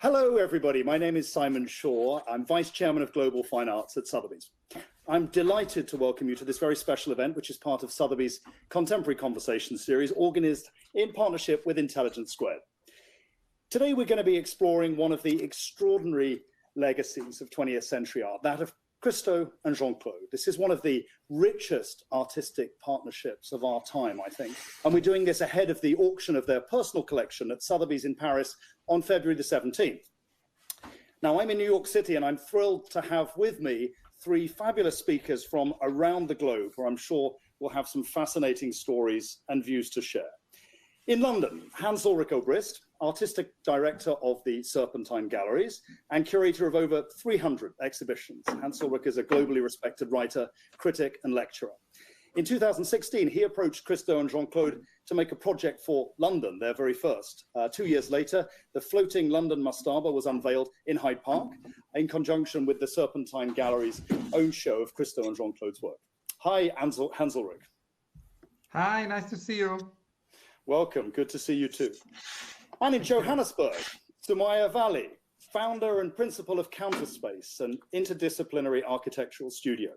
Hello, everybody. My name is Simon Shaw. I'm Vice Chairman of Global Fine Arts at Sotheby's. I'm delighted to welcome you to this very special event, which is part of Sotheby's Contemporary Conversations series, organized in partnership with Intelligence Squared. Today, we're going to be exploring one of the extraordinary legacies of 20th century art, that of Christo and Jeanne-Claude. This is one of the richest artistic partnerships of our time, I think. And we're doing this ahead of the auction of their personal collection at Sotheby's in Paris on February the 17th. Now, I'm in New York City, and I'm thrilled to have with me three fabulous speakers from around the globe, who I'm sure will have some fascinating stories and views to share. In London, Ulrich Obrist, Artistic Director of the Serpentine Galleries and curator of over 300 exhibitions. Ulrich is a globally respected writer, critic, and lecturer. In 2016, he approached Christo and Jeanne-Claude to make a project for London, their very first. 2 years later, the floating London mastaba was unveiled in Hyde Park in conjunction with the Serpentine Galleries' own show of Christo and Jeanne-Claude's work. Hi, Ulrich. Hi, nice to see you. Welcome, good to see you too. And in Johannesburg, Sumayya Vally, founder and principal of Counterspace, an interdisciplinary architectural studio.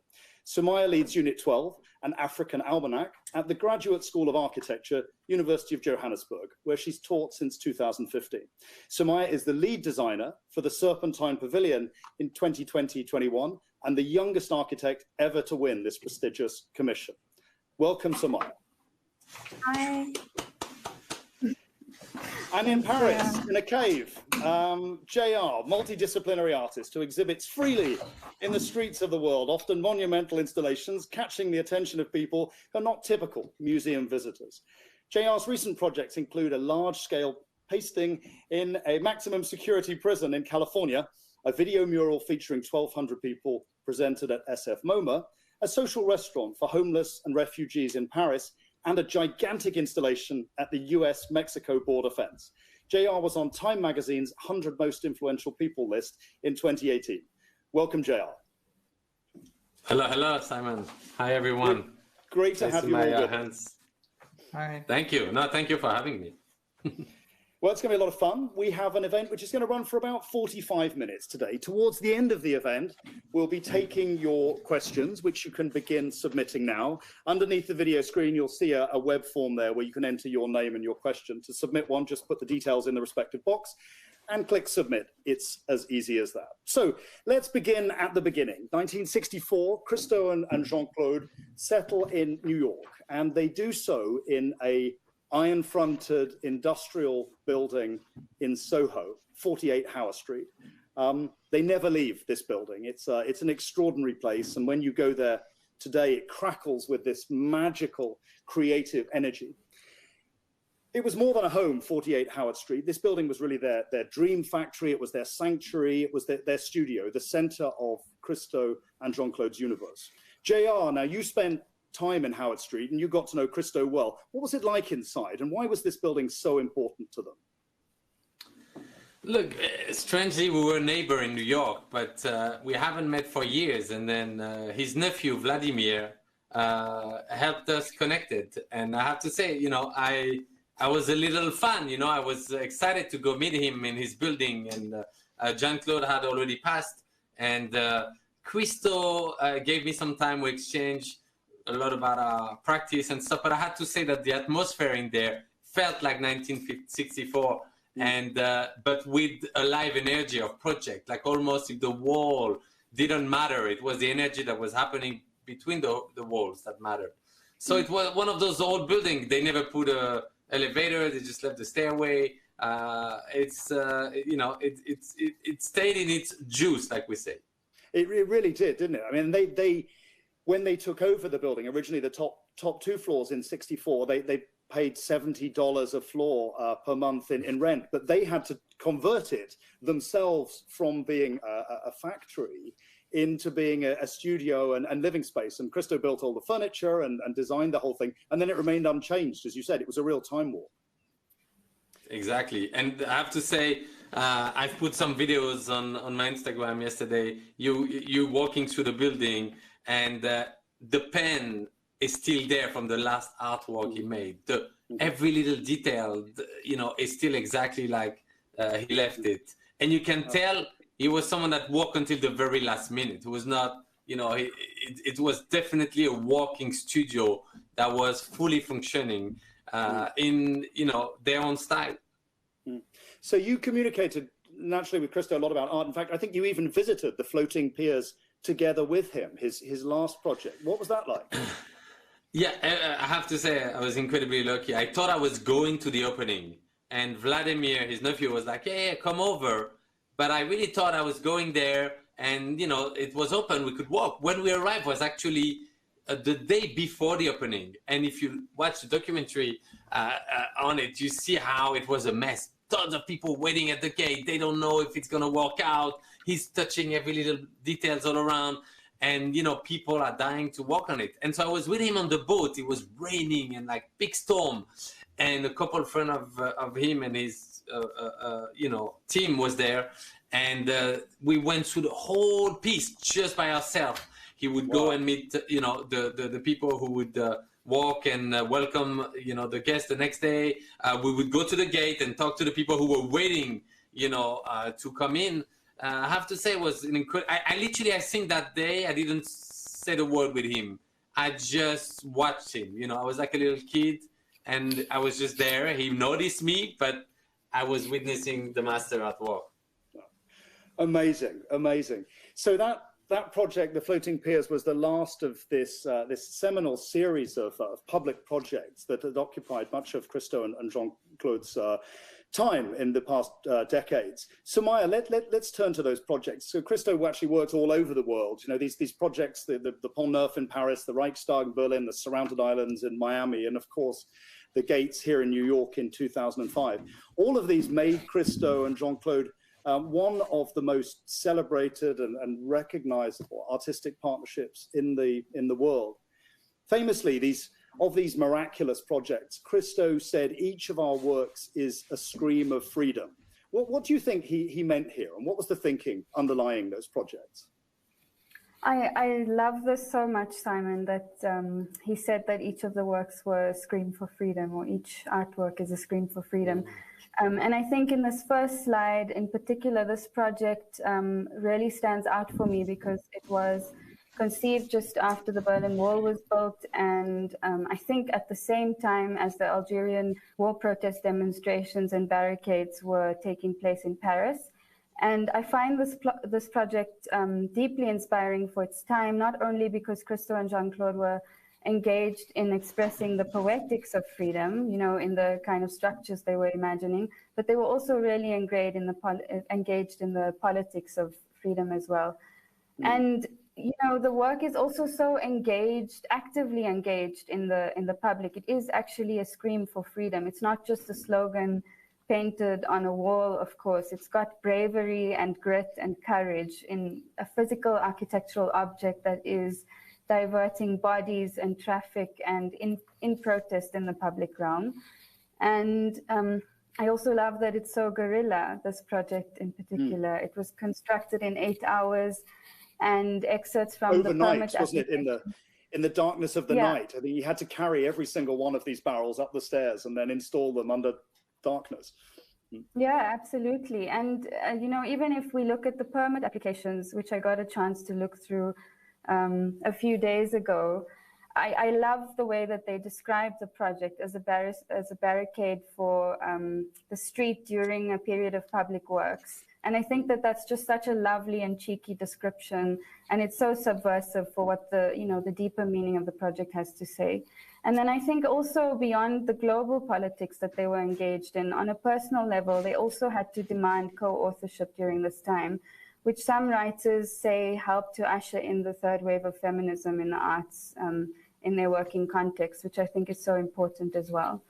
Sumayya leads Unit 12, an African almanac, at the Graduate School of Architecture, University of Johannesburg, where she's taught since 2015. Sumayya is the lead designer for the Serpentine Pavilion in 2020-21 and the youngest architect ever to win this prestigious commission. Welcome, Sumayya. Hi. And in Paris, in a cave, JR, multidisciplinary artist who exhibits freely in the streets of the world, often monumental installations, catching the attention of people who are not typical museum visitors. JR's recent projects include a large-scale pasting in a maximum security prison in California, a video mural featuring 1,200 people presented at SF MoMA, a social restaurant for homeless and refugees in Paris, and a gigantic installation at the US-Mexico border fence. JR was on Time Magazine's 100 Most Influential People list in 2018. Welcome, JR. Hello, Simon. Hi, everyone. Great to have you all with us. Hi. Thank you. No, thank you for having me. Well, it's going to be a lot of fun. We have an event which is going to run for about 45 minutes today. Towards the end of the event, we'll be taking your questions, which you can begin submitting now. Underneath the video screen, you'll see a web form there where you can enter your name and your question. To submit one, just put the details in the respective box and click submit. It's as easy as that. So let's begin at the beginning. 1964, Christo and Jeanne-Claude settle in New York, and they do so in a iron-fronted industrial building in Soho, 48 Howard Street. They never leave this building. It's an extraordinary place, and when you go there today, it crackles with this magical, creative energy. It was more than a home, 48 Howard Street. This building was really their dream factory. It was their sanctuary. It was their studio, the center of Christo and Jeanne-Claude's universe. JR, now you spent time in Howard Street and you got to know Christo well. What was it like inside, and why was this building so important to them? Look, strangely, we were a neighbor in New York, but we haven't met for years. And then his nephew, Vladimir, helped us connect it. And I have to say, you know, I was a little fan, you know, I was excited to go meet him in his building. And Jeanne-Claude had already passed. And Christo gave me some time to exchange a lot about our practice and stuff, but I had to say that the atmosphere in there felt like 1964, and but with a live energy of project, like almost if the wall didn't matter, it was the energy that was happening between the walls that mattered. So it was one of those old buildings. They never put a elevator; they just left the stairway. You know, it stayed in its juice, like we say. It really did, didn't it? I mean, they when they took over the building, originally the top two floors in 64, they paid $70 a floor per month in rent, but they had to convert it themselves from being a factory into being a studio and living space. And Christo built all the furniture and designed the whole thing, and then it remained unchanged. As you said, it was a real time warp. Exactly. And I have to say, I've put some videos on my Instagram yesterday, you walking through the building, and the pen is still there from the last artwork he made. Every little detail, you know, is still exactly like he left it. And you can tell he was someone that worked until the very last minute. It was not, you know, it was definitely a walking studio that was fully functioning in, you know, their own style. So you communicated naturally with Christo a lot about art. In fact, I think you even visited the floating piers together with him, his last project. What was that like? Yeah, I have to say I was incredibly lucky. I thought I was going to the opening, and Vladimir, his nephew, was like, "Hey, come over." But I really thought I was going there, and you know, it was open. We could walk. When we arrived, was actually the day before the opening. And if you watch the documentary on it, you see how it was a mess. Tons of people waiting at the gate. They don't know if it's gonna work out. He's touching every little details all around. And, you know, people are dying to walk on it. And so I was with him on the boat. It was raining and like big storm. And a couple friend of him and his, you know, team was there. And we went through the whole piece just by ourselves. He would go and meet, you know, the people who would walk and welcome, you know, the guests the next day. We would go to the gate and talk to the people who were waiting, you know, to come in. I have to say it was an incredible. I think that day I didn't say the word with him. I just watched him. You know, I was like a little kid, and I was just there. He noticed me, but I was witnessing the master at work. Amazing, amazing. So that project, the Floating Piers, was the last of this seminal series of public projects that had occupied much of Christo and Jeanne-Claude's time in the past decades. Sumayya, let's turn to those projects. So Christo actually works all over the world. You know, these projects, the Pont Neuf in Paris, the Reichstag in Berlin, the Surrounded Islands in Miami, and of course, the Gates here in New York in 2005. All of these made Christo and Jeanne-Claude one of the most celebrated and recognizable artistic partnerships in the world. Famously, these miraculous projects, Christo said each of our works is a scream of freedom. What do you think he meant here, and what was the thinking underlying those projects? I love this so much, Simon, that he said that each of the works were a scream for freedom, or each artwork is a scream for freedom. And I think in this first slide in particular, this project really stands out for me because it was conceived just after the Berlin Wall was built, and I think at the same time as the Algerian war protest demonstrations and barricades were taking place in Paris. And I find this project deeply inspiring for its time, not only because Christo and Jeanne-Claude were engaged in expressing the poetics of freedom, you know, in the kind of structures they were imagining, but they were also really engaged in the politics of freedom as well. And you know, the work is also so actively engaged in the public. It is actually a scream for freedom. It's not just a slogan painted on a wall, of course. It's got bravery and grit and courage in a physical architectural object that is diverting bodies and traffic and in protest in the public realm. And I also love that it's so guerrilla, this project in particular. It was constructed in 8 hours, and excerpts from overnight, the wasn't it? In the darkness of the night. I mean, you had to carry every single one of these barrels up the stairs and then install them under darkness. Yeah, absolutely. And you know, even if we look at the permit applications, which I got a chance to look through a few days ago, I love the way that they describe the project as a barricade for the street during a period of public works. And I think that that's just such a lovely and cheeky description, and it's so subversive for what the deeper meaning of the project has to say. And then I think also beyond the global politics that they were engaged in, on a personal level, they also had to demand co-authorship during this time, which some writers say helped to usher in the third wave of feminism in the arts in their working context, which I think is so important as well.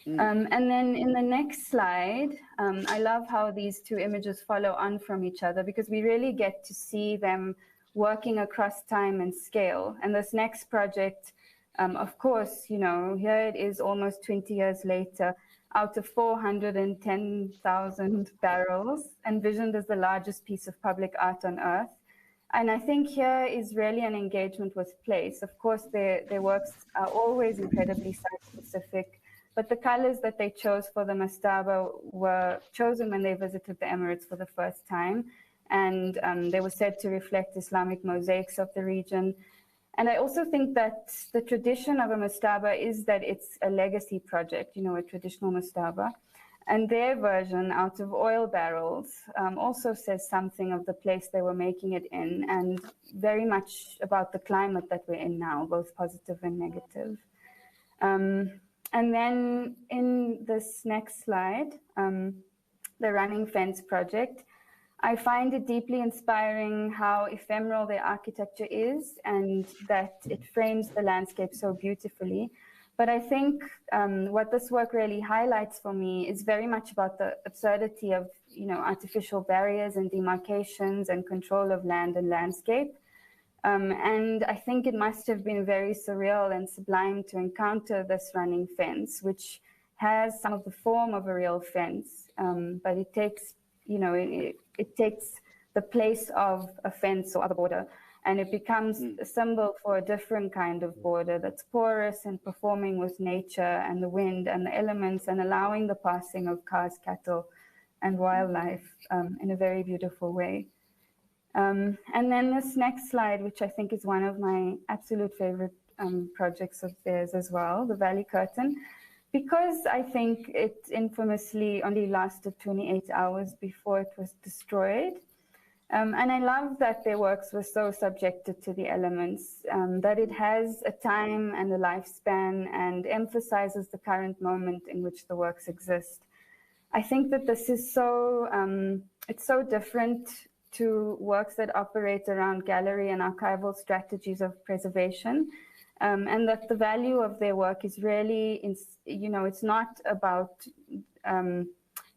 And then in the next slide, I love how these two images follow on from each other, because we really get to see them working across time and scale. And this next project, of course, you know, here it is almost 20 years later, out of 410,000 barrels, envisioned as the largest piece of public art on earth. And I think here is really an engagement with place. Of course, their works are always incredibly site-specific, but the colors that they chose for the mastaba were chosen when they visited the Emirates for the first time. And they were said to reflect Islamic mosaics of the region. And I also think that the tradition of a mastaba is that it's a legacy project, a traditional mastaba. And their version, out of oil barrels, also says something of the place they were making it in, and very much about the climate that we're in now, both positive and negative. And then in this next slide, the Running Fence project, I find it deeply inspiring how ephemeral their architecture is and that it frames the landscape so beautifully. But I think what this work really highlights for me is very much about the absurdity of, artificial barriers and demarcations and control of land and landscape. And I think it must have been very surreal and sublime to encounter this running fence, which has some of the form of a real fence, but it takes, it takes the place of a fence or other border, and it becomes a symbol for a different kind of border that's porous and performing with nature and the wind and the elements and allowing the passing of cars, cattle, and wildlife in a very beautiful way. And then this next slide, which I think is one of my absolute favorite projects of theirs as well, the Valley Curtain, because I think it infamously only lasted 28 hours before it was destroyed. And I love that their works were so subjected to the elements, that it has a time and a lifespan and emphasizes the current moment in which the works exist. I think that this is so, it's so different to works that operate around gallery and archival strategies of preservation, and that the value of their work is really, it's not about,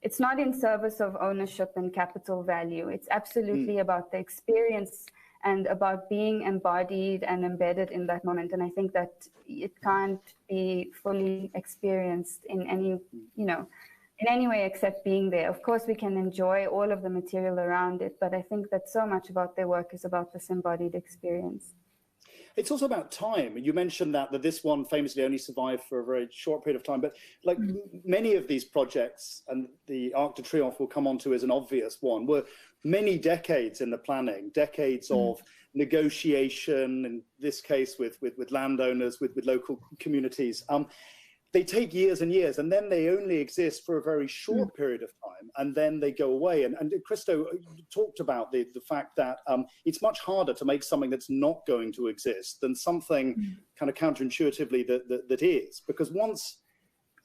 it's not in service of ownership and capital value. It's absolutely about the experience and about being embodied and embedded in that moment. And I think that it can't be fully experienced in any, in any way except being there. Of course, we can enjoy all of the material around it, but I think that so much about their work is about this embodied experience. It's also about time. You mentioned that this one famously only survived for a very short period of time, but like many of these projects, and the Arc de Triomphe will come onto as an obvious one, were many decades in the planning, decades of negotiation, in this case with landowners, with local communities. They take years and years, and then they only exist for a very short period of time, and then they go away. And Christo talked about the fact that it's much harder to make something that's not going to exist than something kind of counterintuitively that is. Because once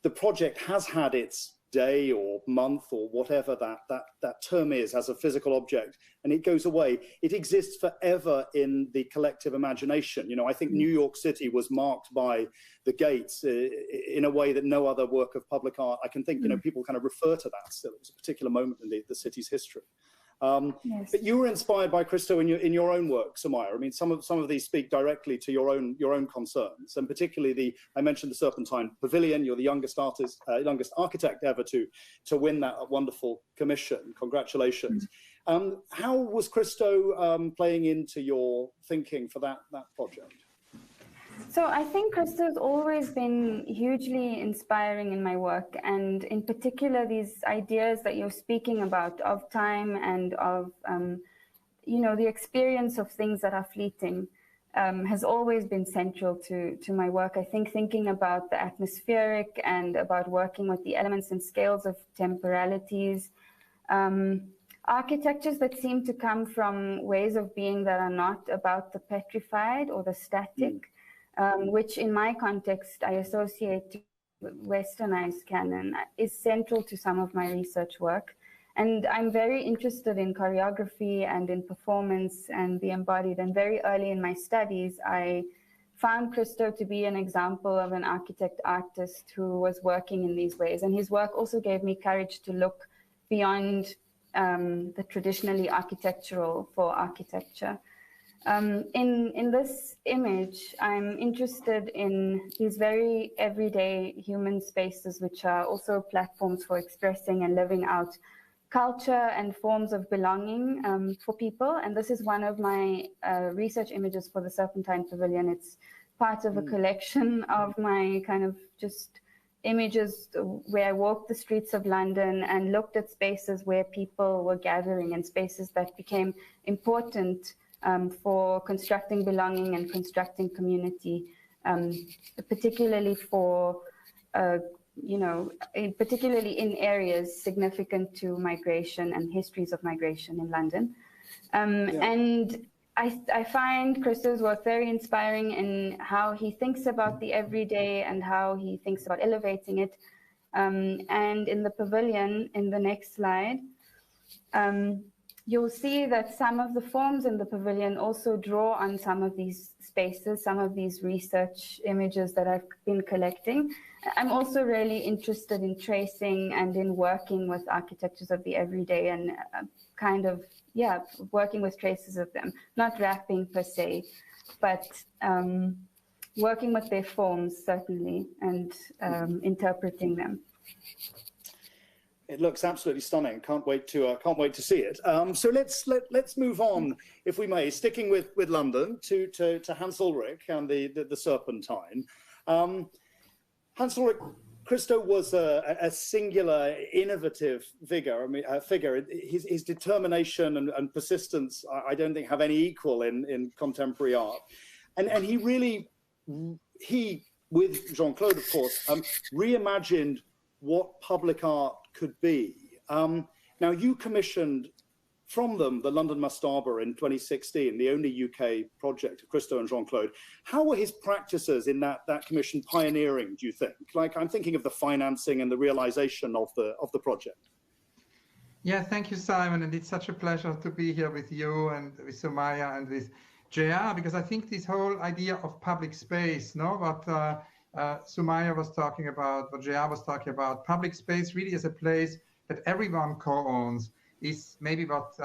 the project has had its day or month or whatever that term is as a physical object, and it goes away, it exists forever in the collective imagination. I think New York City was marked by the gates in a way that no other work of public art, I can think, people kind of refer to that still. It was a particular moment in the city's history. Yes. But you were inspired by Christo in your own work, Sumayya. I mean, some of these speak directly to your own concerns, and particularly I mentioned the Serpentine Pavilion. You're the youngest architect ever to win that wonderful commission. Congratulations. How was Christo playing into your thinking for that project? So I think Christo's always been hugely inspiring in my work, and in particular these ideas that you're speaking about of time and of, the experience of things that are fleeting has always been central to my work. I think thinking about the atmospheric and about working with the elements and scales of temporalities, architectures that seem to come from ways of being that are not about the petrified or the static, which in my context I associate with westernized canon, is central to some of my research work. And I'm very interested in choreography and in performance and the embodied. And very early in my studies, I found Christo to be an example of an architect-artist who was working in these ways. And his work also gave me courage to look beyond the traditionally architectural for architecture. In this image, I'm interested in these very everyday human spaces, which are also platforms for expressing and living out culture and forms of belonging for people. And this is one of my research images for the Serpentine Pavilion. It's part of a collection of my kind of just images where I walked the streets of London and looked at spaces where people were gathering and spaces that became important for constructing belonging and constructing community, particularly for, particularly in areas significant to migration and histories of migration in London. And I find Christo's work very inspiring in how he thinks about the everyday and how he thinks about elevating it. And in the pavilion, in the next slide, you'll see that some of the forms in the pavilion also draw on some of these spaces, some of these research images that I've been collecting. I'm also really interested in tracing and in working with architectures of the everyday and working with traces of them, not wrapping per se, but working with their forms certainly and interpreting them. It looks absolutely stunning. Can't wait to see it. So let's move on, if we may, sticking with London to Hans Ulrich and the Serpentine. Hans Ulrich, Christo was a singular, innovative figure. His determination and persistence, I don't think, have any equal in contemporary art. And he really, with Jeanne-Claude, of course, reimagined what public art could be. Now, you commissioned from them the London Mastaba in 2016, the only UK project of Christo and Jeanne-Claude. How were his practices in that commission pioneering, do you think? Like, I'm thinking of the financing and the realization of the project. Yeah, thank you, Simon. And it's such a pleasure to be here with you and with Sumayya and with JR, because I think this whole idea of public space, what Sumayya was talking about, what JR was talking about, public space really is a place that everyone co-owns, is maybe what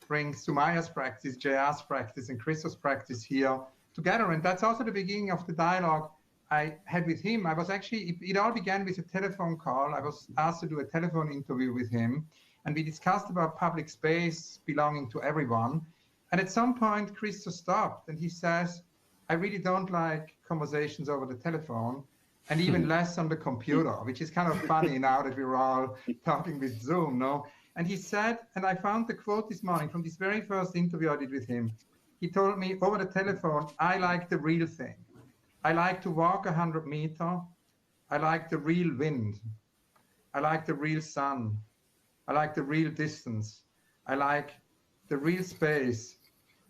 brings Sumayya's practice, JR's practice, and Christo's practice here together. And that's also the beginning of the dialogue I had with him. I was actually, it all began with a telephone call. I was asked to do a telephone interview with him, and we discussed about public space belonging to everyone. And at some point, Christo stopped and he says, I really don't like conversations over the telephone, and even less on the computer, which is kind of funny now that we're all talking with Zoom, no? And he said, and I found the quote this morning from this very first interview I did with him. He told me over the telephone, I like the real thing. I like to walk 100 meters. I like the real wind. I like the real sun. I like the real distance. I like the real space.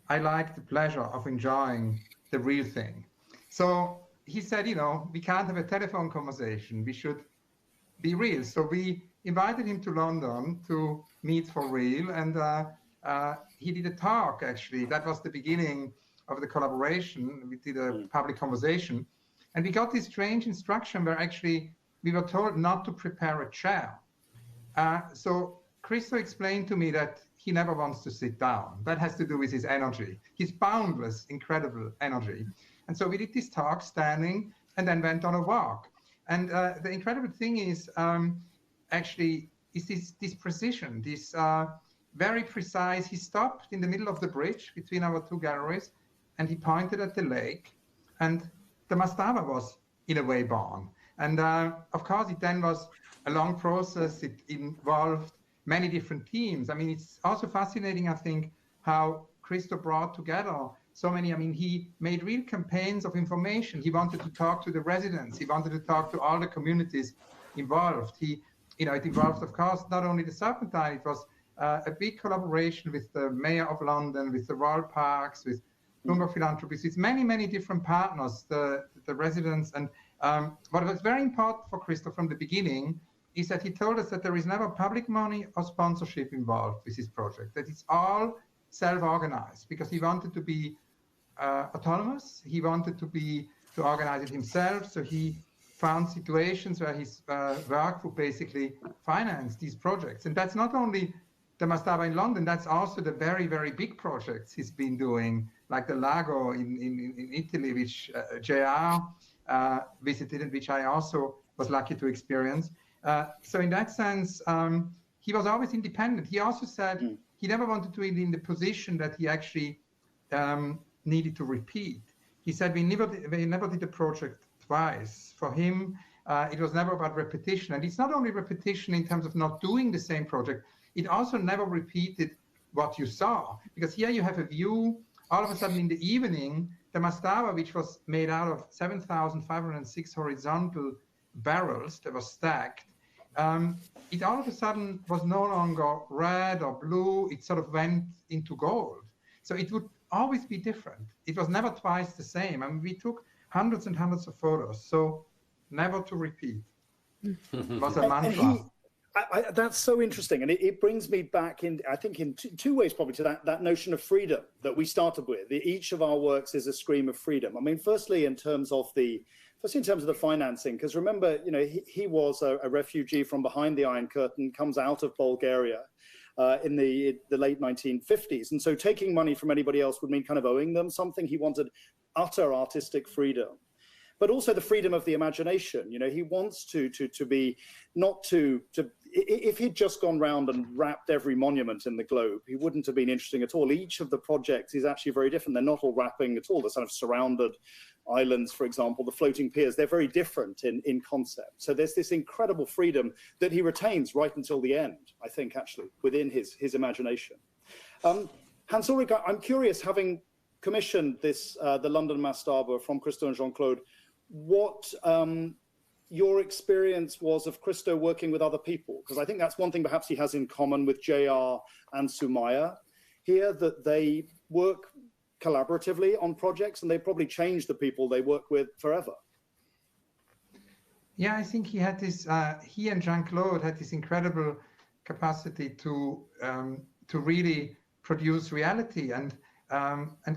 I like the pleasure of enjoying the real thing. So he said, we can't have a telephone conversation. We should be real. So we invited him to London to meet for real. And he did a talk, actually. That was the beginning of the collaboration. We did a public conversation. And we got this strange instruction where actually we were told not to prepare a chair. So Christo explained to me that he never wants to sit down. That has to do with his energy, his boundless, incredible energy. And so we did this talk standing and then went on a walk. And the incredible thing is actually is this precision, this very precise. He stopped in the middle of the bridge between our two galleries and he pointed at the lake, and the Mastaba was in a way born. And of course, it then was a long process. It involved many different teams. I mean, it's also fascinating, I think, how Christo brought together so many. I mean, he made real campaigns of information. He wanted to talk to the residents. He wanted to talk to all the communities involved. It involved, of course, not only the Serpentine. It was a big collaboration with the Mayor of London, with the Royal Parks, with Bloomberg Philanthropies, with many, many different partners, the residents. And what was very important for Christo from the beginning is that he told us that there is never public money or sponsorship involved with his project, that it's all self-organized, because he wanted to be autonomous. He wanted to organize it himself. So he found situations where his work would basically finance these projects. And that's not only the Mastaba in London, that's also the very, very big projects he's been doing, like the Lago in Italy, which JR visited and which I also was lucky to experience. So in that sense, he was always independent. He also said he never wanted to be in the position that he actually needed to repeat. He said we never did a project twice. For him, it was never about repetition. And it's not only repetition in terms of not doing the same project, it also never repeated what you saw. Because here you have a view, all of a sudden in the evening, the mastaba, which was made out of 7,506 horizontal barrels that were stacked, it all of a sudden was no longer red or blue, it sort of went into gold. So it would always be different. It was never twice the same. I mean, we took hundreds and hundreds of photos, so never to repeat was a mantra. That's so interesting, and it brings me back in, I think, in two ways probably to that notion of freedom that we started with. Each of our works is a scream of freedom. I mean, firstly in terms of the financing, because remember, you know, he was a refugee from behind the Iron Curtain, comes out of Bulgaria in the late 1950s, and so taking money from anybody else would mean kind of owing them something. He wanted utter artistic freedom, but also the freedom of the imagination. You know, he wants to be not to if he'd just gone round and wrapped every monument in the globe, he wouldn't have been interesting at all. Each of the projects is actually very different. They're not all wrapping at all. The sort of surrounded islands, for example, the floating piers, they're very different in concept. So there's this incredible freedom that he retains right until the end, I think, actually, within his imagination. Hans Ulrich, I'm curious, having commissioned this, the London Mastaba from Christo and Jeanne-Claude, what your experience was of Christo working with other people, because I think that's one thing perhaps he has in common with JR and Sumayya here, that they work collaboratively on projects and they probably change the people they work with forever. Yeah, I think he had this, he and Jeanne-Claude had this incredible capacity to really produce reality and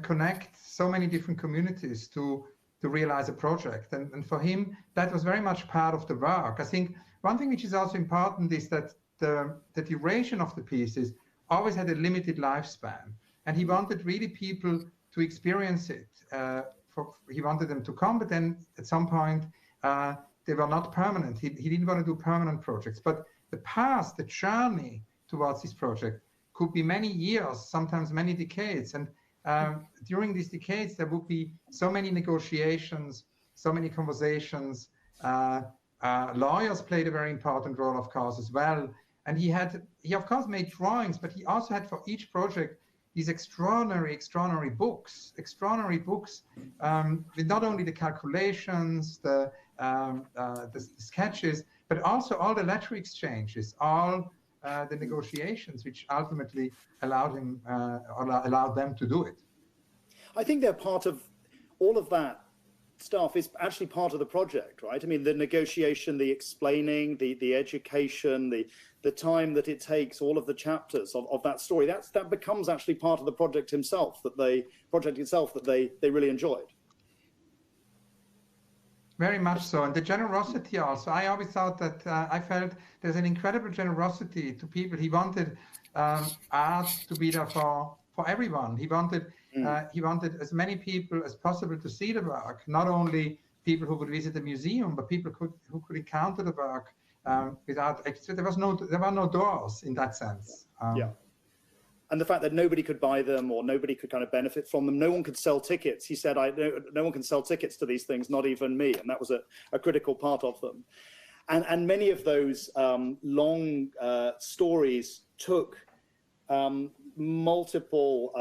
connect so many different communities to realize a project. And for him, that was very much part of the work. I think one thing which is also important is that the duration of the pieces always had a limited lifespan. And he wanted really people to experience it. He wanted them to come, but then at some point, they were not permanent. He didn't want to do permanent projects. But the path, the journey towards this project could be many years, sometimes many decades. And during these decades, there would be so many negotiations, so many conversations. Lawyers played a very important role, of course, as well. And he of course made drawings, but he also had for each project these extraordinary books with not only the calculations, the sketches, but also all the letter exchanges, all the negotiations, which ultimately allowed them to do it. I think they're part of all of that stuff is actually part of the project, right? I mean, the negotiation, the explaining, the education, the time that it takes, all of the chapters of that story, that becomes actually part of the project itself that they really enjoyed. Very much so. And the generosity also. I always thought that I felt there's an incredible generosity to people. He wanted art to be there for everyone. He wanted as many people as possible to see the work, not only people who would visit the museum, but people who could encounter the work without extra. There were no doors in that sense. Yeah. And the fact that nobody could buy them or nobody could kind of benefit from them. No one could sell tickets. He said, no one can sell tickets to these things, not even me. And that was a critical part of them. And many of those long stories took multiple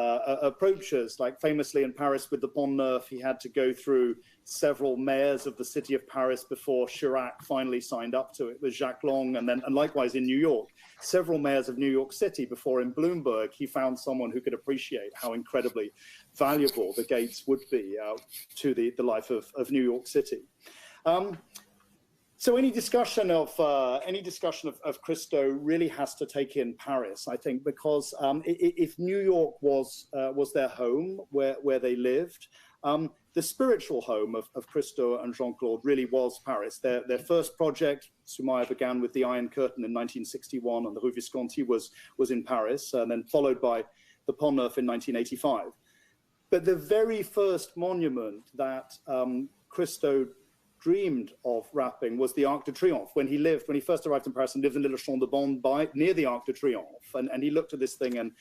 approaches, like famously in Paris with the Pont Neuf, he had to go through several mayors of the city of Paris before Chirac finally signed up to it with Jacques Long, and likewise in New York, several mayors of New York City before in Bloomberg he found someone who could appreciate how incredibly valuable the gates would be to the life of New York City. So any discussion of Christo really has to take in Paris, I think, because if New York was their home, where they lived, the spiritual home of Christo and Jeanne-Claude really was Paris. Their first project, Sumayya, began with the Iron Curtain in 1961, and the Rue Visconti was in Paris, and then followed by the Pont Neuf in 1985. But the very first monument that Christo dreamed of wrapping was the Arc de Triomphe. When he first arrived in Paris and lived in Little Champ de Bonne near the Arc de Triomphe, and he looked at this thing and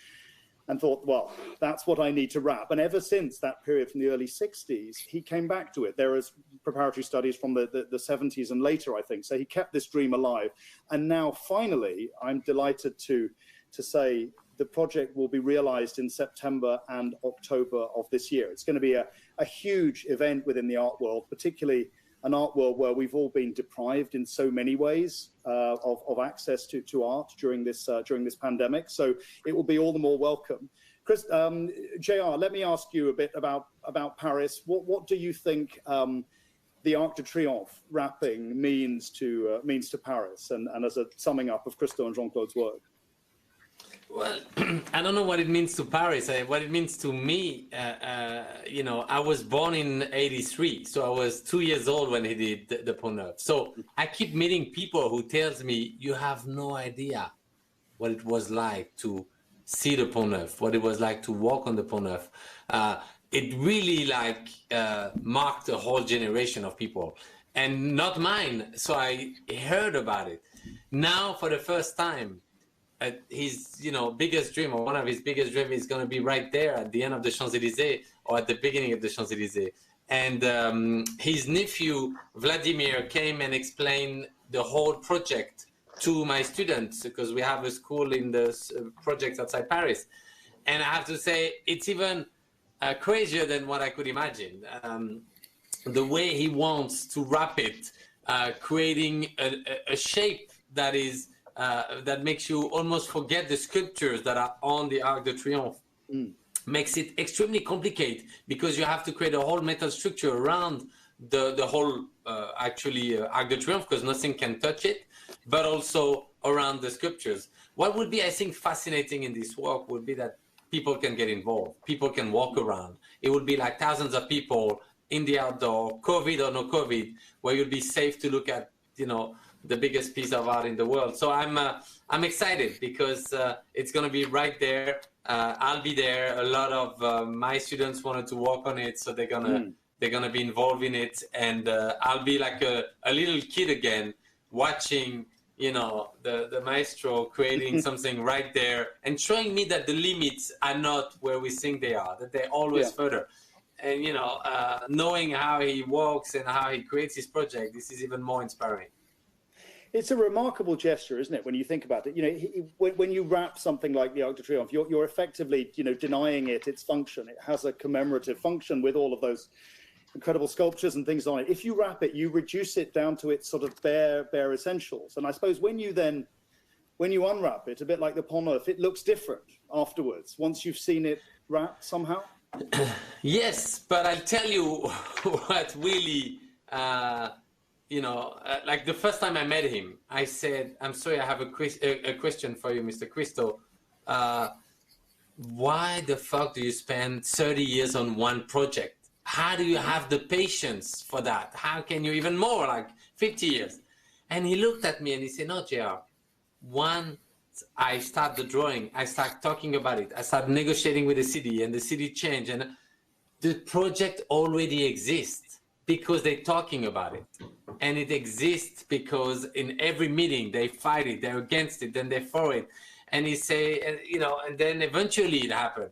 and thought, well, that's what I need to wrap. And ever since that period from the early 60s, he came back to it. There is preparatory studies from the 70s and later, I think. So he kept this dream alive. And now, finally, I'm delighted to say the project will be realized in September and October of this year. It's going to be a huge event within the art world, particularly an art world where we've all been deprived in so many ways of access to art during this pandemic. So it will be all the more welcome. Chris, JR, let me ask you a bit about Paris. What do you think the Arc de Triomphe wrapping means to Paris, and as a summing up of Christo and Jeanne-Claude's work? Well, I don't know what it means to Paris. What it means to me, you know, I was born in '83, so I was 2 years old when he did the Pont Neuf. So I keep meeting people who tells me, you have no idea what it was like to see the Pont Neuf, what it was like to walk on the Pont Neuf. It really marked a whole generation of people, and not mine. So I heard about it. Now, for the first time, his biggest dream, or one of his biggest dreams, is going to be right there at the end of the Champs-Élysées or at the beginning of the Champs-Élysées. And his nephew Vladimir came and explained the whole project to my students, because we have a school in the project outside Paris. And I have to say, it's even crazier than what I could imagine. The way he wants to wrap it, creating a shape that is that makes you almost forget the sculptures that are on the Arc de Triomphe. Makes it extremely complicated, because you have to create a whole metal structure around the whole Arc de Triomphe, because nothing can touch it, but also around the sculptures. What would be, I think, fascinating in this work would be that people can get involved, people can walk around. It would be like thousands of people in the outdoor, COVID or no COVID, where you'll be safe to look at, the biggest piece of art in the world. So I'm excited, because it's going to be right there. I'll be there. A lot of my students wanted to work on it, so they're gonna be involved in it, and I'll be like a little kid again, watching the maestro creating something right there and showing me that the limits are not where we think they are, that they're always further. And knowing how he walks and how he creates his project, this is even more inspiring. It's a remarkable gesture, isn't it, when you think about it? When you wrap something like the Arc de Triomphe, you're effectively, denying it its function. It has a commemorative function with all of those incredible sculptures and things on it. If you wrap it, you reduce it down to its sort of bare essentials. And I suppose when you unwrap it, a bit like the Pont Neuf, it looks different afterwards, once you've seen it wrapped somehow. Yes, but I'll tell you what really... like the first time I met him, I said, I'm sorry, I have a question for you, Mr. Christo. Why the fuck do you spend 30 years on one project? How do you have the patience for that? How can you even more, like 50 years? And he looked at me and he said, no, JR, once I start the drawing, I start talking about it, I start negotiating with the city, and the city changed, and the project already exists because they're talking about it. And it exists because in every meeting they fight it, they're against it, then they're for it. And he say, and then eventually it happened.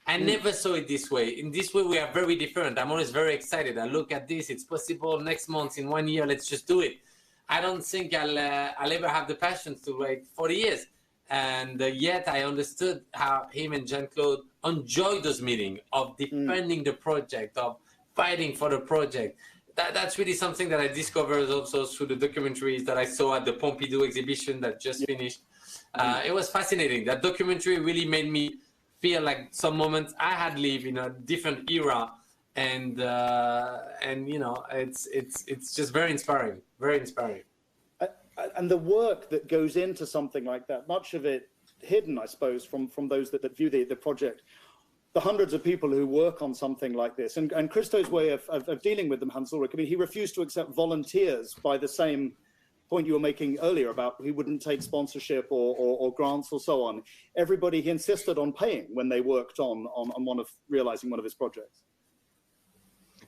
I never saw it this way. In this way, we are very different. I'm always very excited. I look at this, it's possible next month, in 1 year, let's just do it. I don't think I'll ever have the passion to wait 40 years. And yet I understood how him and Jeanne-Claude enjoyed those meetings of defending the project, of fighting for the project. That's really something that I discovered also through the documentaries that I saw at the Pompidou exhibition that just finished. It was fascinating. That documentary really made me feel like some moments I had lived in a different era, and it's just very inspiring, very inspiring. And the work that goes into something like that, much of it hidden, I suppose, from those that view the project. The hundreds of people who work on something like this, and Christo's way of dealing with them, Hans Ulrich, I mean, he refused to accept volunteers by the same point you were making earlier about he wouldn't take sponsorship or grants or so on. Everybody, he insisted on paying when they worked on realizing one of his projects.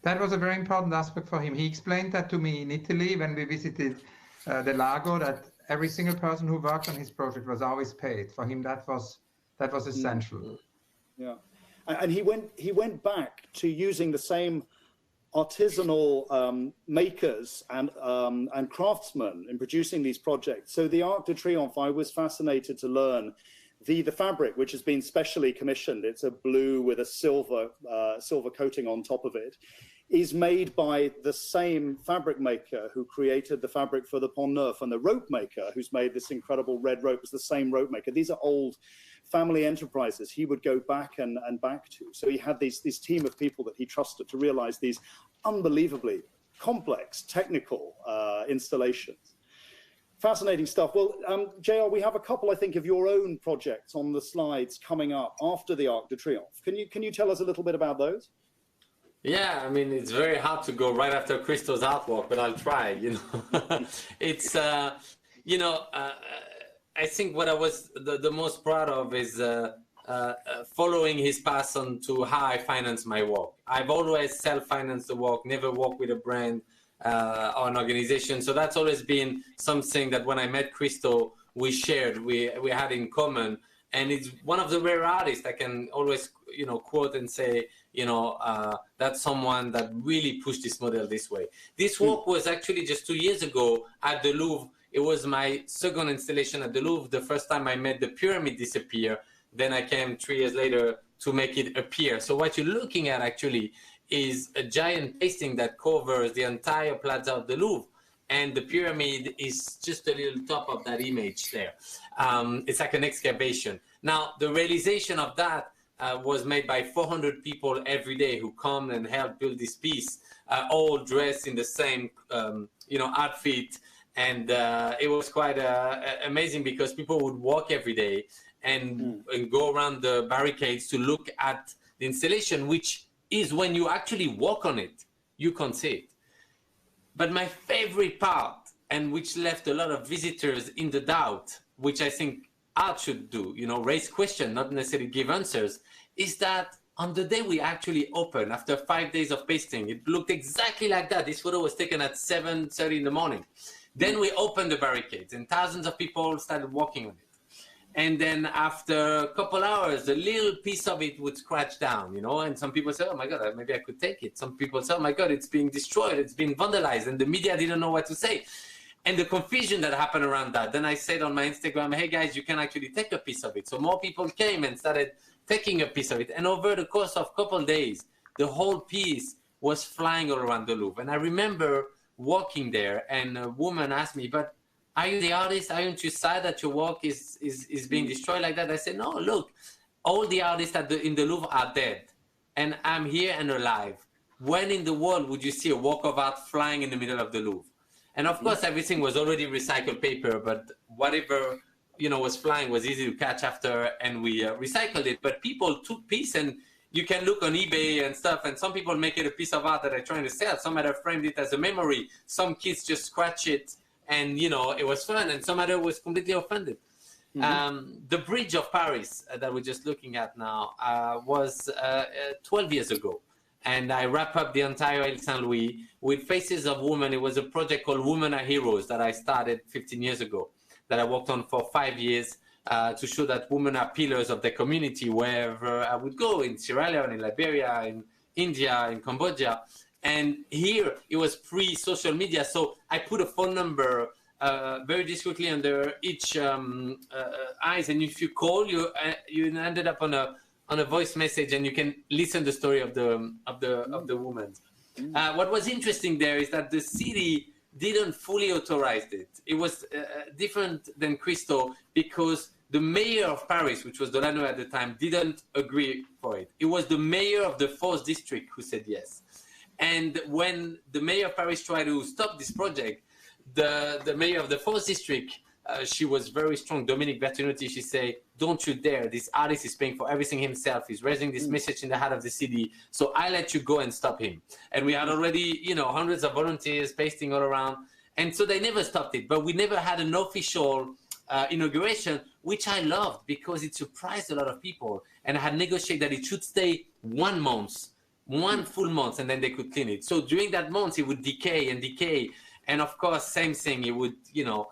That was a very important aspect for him. He explained that to me in Italy when we visited the Lago, that every single person who worked on his project was always paid. For him, that was essential. Yeah, and he went back to using the same artisanal makers and craftsmen in producing these projects. So the Arc de Triomphe, I was fascinated to learn the fabric, which has been specially commissioned. It's a blue with a silver coating on top of it, is made by the same fabric maker who created the fabric for the Pont Neuf, and the rope maker who's made this incredible red rope is the same rope maker. These are old family enterprises he would go back and back to. So he had this team of people that he trusted to realize these unbelievably complex technical installations. Fascinating stuff. Well, JR, we have a couple, I think, of your own projects on the slides coming up after the Arc de Triomphe. Can you tell us a little bit about those? Yeah, I mean, it's very hard to go right after Christo's artwork, but I'll try, you know. It's, you know, I think what I was the most proud of is following his path on to how I finance my work. I've always self-financed the work, never worked with a brand or an organization. So that's always been something that when I met Christo, we shared, we had in common. And it's one of the rare artists I can always, you know, quote and say, you know, that's someone that really pushed this model this way. This work was actually just 2 years ago at the Louvre. It was my second installation at the Louvre. The first time I made the pyramid disappear. Then I came 3 years later to make it appear. So what you're looking at actually is a giant pasting that covers the entire plaza of the Louvre. And the pyramid is just a little top of that image there. It's like an excavation. Now, the realization of that was made by 400 people every day who come and help build this piece, all dressed in the same, you know, outfit. And it was quite amazing because people would walk every day and go around the barricades to look at the installation, which is when you actually walk on it, you can't see it. But my favorite part, and which left a lot of visitors in the doubt, which I think art should do, you know, raise questions, not necessarily give answers, is that on the day we actually opened, after 5 days of pasting, it looked exactly like that. This photo was taken at 7:30 in the morning. Then we opened the barricades and thousands of people started walking on it. And then after a couple hours, a little piece of it would scratch down, you know, and some people say, oh my God, maybe I could take it. Some people say, oh my God, it's being destroyed, it's been vandalized, and the media didn't know what to say. And the confusion that happened around that. Then I said on my Instagram, hey guys, you can actually take a piece of it. So more people came and started taking a piece of it. And over the course of a couple of days, the whole piece was flying all around the Louvre. And I remember walking there and a woman asked me, but are you the artist? Aren't you sad that your work is being destroyed like that? I said, no, look, all the artists in the Louvre are dead. And I'm here and alive. When in the world would you see a work of art flying in the middle of the Louvre? And of course, everything was already recycled paper, but whatever, you know, was flying was easy to catch after, and we recycled it. But people took piece, and you can look on eBay and stuff, and some people make it a piece of art that they're trying to sell. Some other framed it as a memory. Some kids just scratch it, and, you know, it was fun, and some other was completely offended. The Bridge of Paris that we're just looking at now was 12 years ago. And I wrap up the entire Ile Saint-Louis with faces of women. It was a project called Women Are Heroes that I started 15 years ago, that I worked on for 5 years to show that women are pillars of the community wherever I would go, in Sierra Leone, in Liberia, in India, in Cambodia. And here it was pre-social media. So I put a phone number very discreetly under each eyes. And if you call, you ended up on a voice message, and you can listen the story of the woman. What was interesting there is that the city didn't fully authorize it. It was different than Christo because the mayor of Paris, which was Delano at the time, didn't agree for it. It was the mayor of the 4th district who said yes. And when the mayor of Paris tried to stop this project, the mayor of the 4th district, she was very strong, Dominique Bertinotti, she said, don't you dare, this artist is paying for everything himself, he's raising this message in the heart of the city, so I let you go and stop him. And we had already, you know, hundreds of volunteers pasting all around, and so they never stopped it, but we never had an official inauguration, which I loved because it surprised a lot of people, and I had negotiated that it should stay 1 month, 1 full month, and then they could clean it. So during that month, it would decay and decay, and of course, same thing, it would, you know,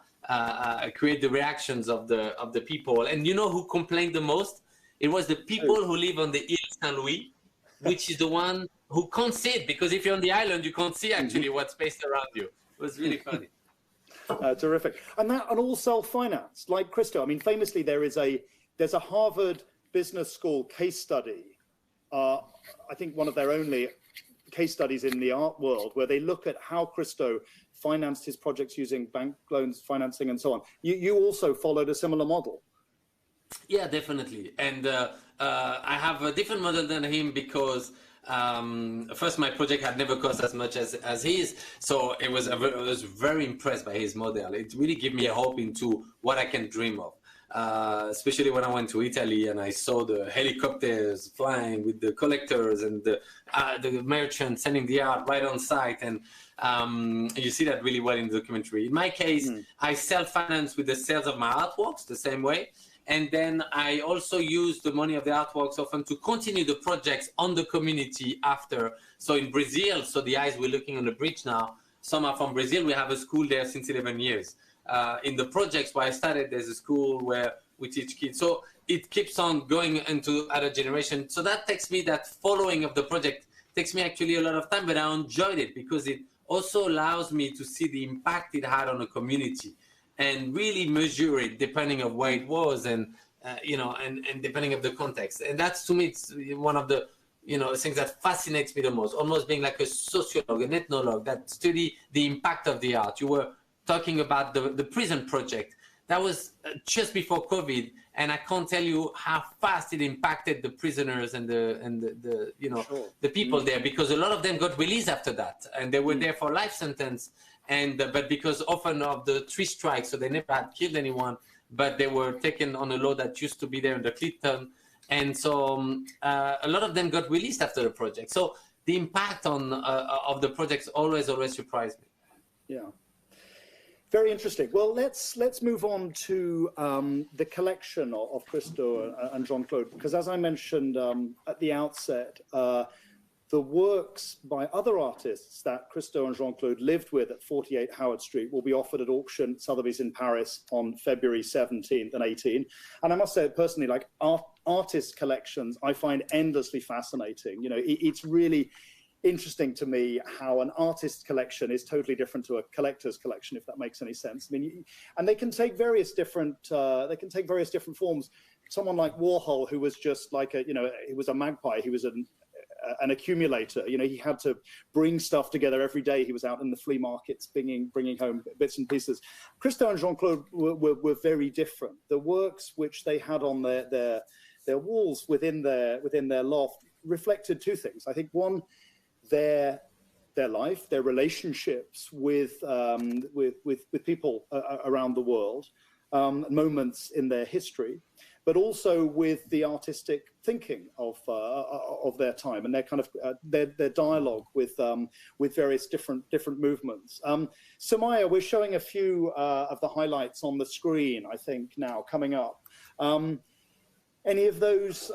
create the reactions of the people. And you know who complained the most? It was the people who live on the Ile Saint-Louis, which is the one who can't see it, because if you're on the island, you can't see actually what's based around you. It was really funny. Terrific. And all self-financed, like Christo. I mean, famously, there's a Harvard Business School case study, I think one of their only case studies in the art world, where they look at how Christo financed his projects using bank loans, financing, and so on. You also followed a similar model. Yeah, definitely. And I have a different model than him because first, my project had never cost as much as his, so I was very impressed by his model. It really gave me a hope into what I can dream of, especially when I went to Italy and I saw the helicopters flying with the collectors and the merchants sending the art right on site, and you see that really well in the documentary. In my case, I self-finance with the sales of my artworks the same way. And then I also use the money of the artworks often to continue the projects on the community after. So in Brazil, so the eyes we're looking on the bridge now, some are from Brazil. We have a school there since 11 years. In the projects where I started, there's a school where we teach kids. So it keeps on going into other generations. So that following of the project takes me actually a lot of time, but I enjoyed it because it also allows me to see the impact it had on the community, and really measure it depending of where it was, and and depending of the context. And that's, to me, it's one of the things that fascinates me the most, almost being like a sociologue, an ethnologue that study the impact of the art. You were talking about the prison project. That was just before COVID, and I can't tell you how fast it impacted the prisoners and the people there, because a lot of them got released after that, and they were there for life sentence. But because often of the 3 strikes, so they never had killed anyone, but they were taken on a law that used to be there in the Clifton, and so a lot of them got released after the project. So the impact of the projects always surprised me. Yeah, very interesting. Well, let's move on to the collection of Christo and Jeanne-Claude, because as I mentioned at the outset, the works by other artists that Christo and Jeanne-Claude lived with at 48 Howard Street will be offered at auction at Sotheby's in Paris on February 17th and 18th. And I must say, personally, like artist collections, I find endlessly fascinating. It's really interesting to me how an artist collection is totally different to a collector's collection, if that makes any sense. I mean, and they can take various different forms. Someone like Warhol, who was just like he was a magpie. He was an accumulator. He had to bring stuff together every day. He was out in the flea markets bringing home bits and pieces. Christo and Jeanne-Claude were very different. The works which they had on their walls within their loft reflected 2 things. I think one, their life, their relationships with people around the world, moments in their history, but also with the artistic thinking of their time and their kind of their dialogue with various different movements. Sumayya, we're showing a few of the highlights on the screen, I think, now coming up. Any of those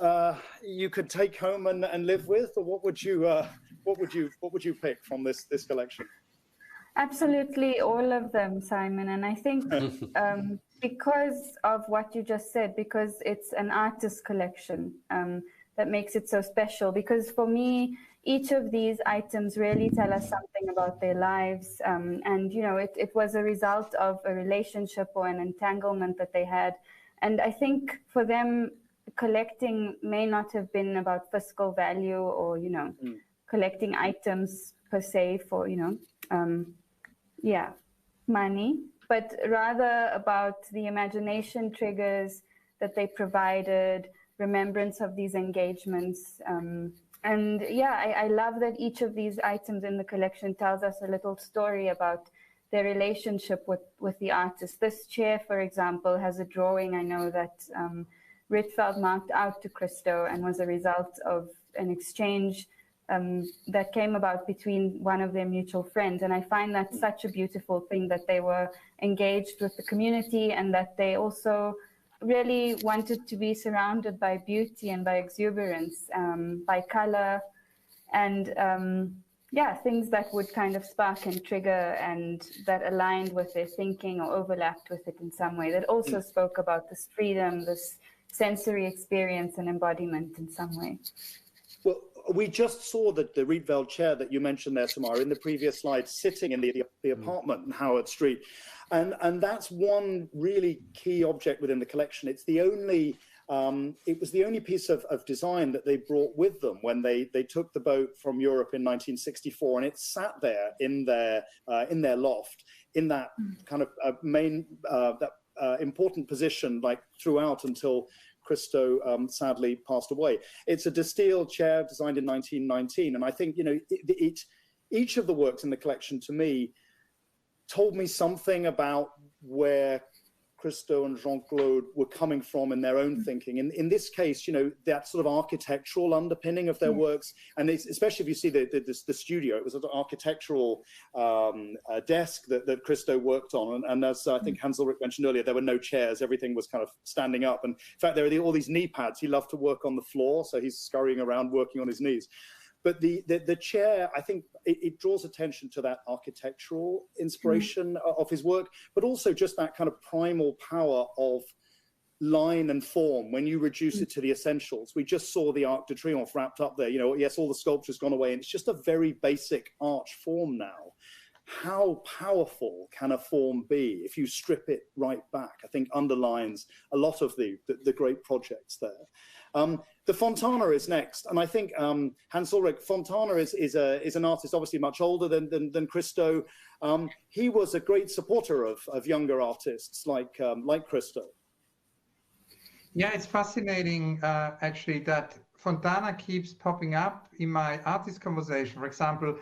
you could take home and live with, or what would you pick from this collection? Absolutely, all of them, Simon. And I think because of what you just said, because it's an artist collection, that makes it so special. Because for me, each of these items really tell us something about their lives. And, it was a result of a relationship or an entanglement that they had. And I think for them, collecting may not have been about fiscal value or, collecting items per se for, money, but rather about the imagination triggers that they provided, remembrance of these engagements. I love that each of these items in the collection tells us a little story about their relationship with the artist. This chair, for example, has a drawing I know that Rietveld marked out to Christo and was a result of an exchange that came about between one of their mutual friends. And I find that such a beautiful thing, that they were engaged with the community and that they also really wanted to be surrounded by beauty and by exuberance, by color, and things that would kind of spark and trigger and that aligned with their thinking or overlapped with it in some way, that also spoke about this freedom, this sensory experience and embodiment in some way. Well, we just saw the Rietveld chair that you mentioned there, Sumayya, in the previous slide, sitting in the apartment in Howard Street. And that's one really key object within the collection. It's the only, it was the only piece of design that they brought with them when they took the boat from Europe in 1964, and it sat there in their loft, in that kind of important position, like throughout until Christo sadly passed away. It's a Distill chair designed in 1919, and I think, you know, each of the works in the collection to me told me something about where Christo and Jeanne-Claude were coming from in their own thinking. In this case, you know, that sort of architectural underpinning of their works, and especially if you see the studio, it was an architectural desk that Christo worked on. And as I think Hans Ulrich mentioned earlier, there were no chairs, everything was kind of standing up. And in fact, there are all these knee pads. He loved to work on the floor, so he's scurrying around working on his knees. But the chair, I think it draws attention to that architectural inspiration of his work, but also just that kind of primal power of line and form when you reduce it to the essentials. We just saw the Arc de Triomphe wrapped up there. You know, yes, all the sculpture's gone away, and it's just a very basic arch form now. How powerful can a form be if you strip it right back? I think underlines a lot of the great projects there. The Fontana is next, and I think Hans Ulrich Fontana is an artist obviously much older than Christo. He was a great supporter of younger artists like Christo. Yeah, it's fascinating actually that Fontana keeps popping up in my artist conversation. For example,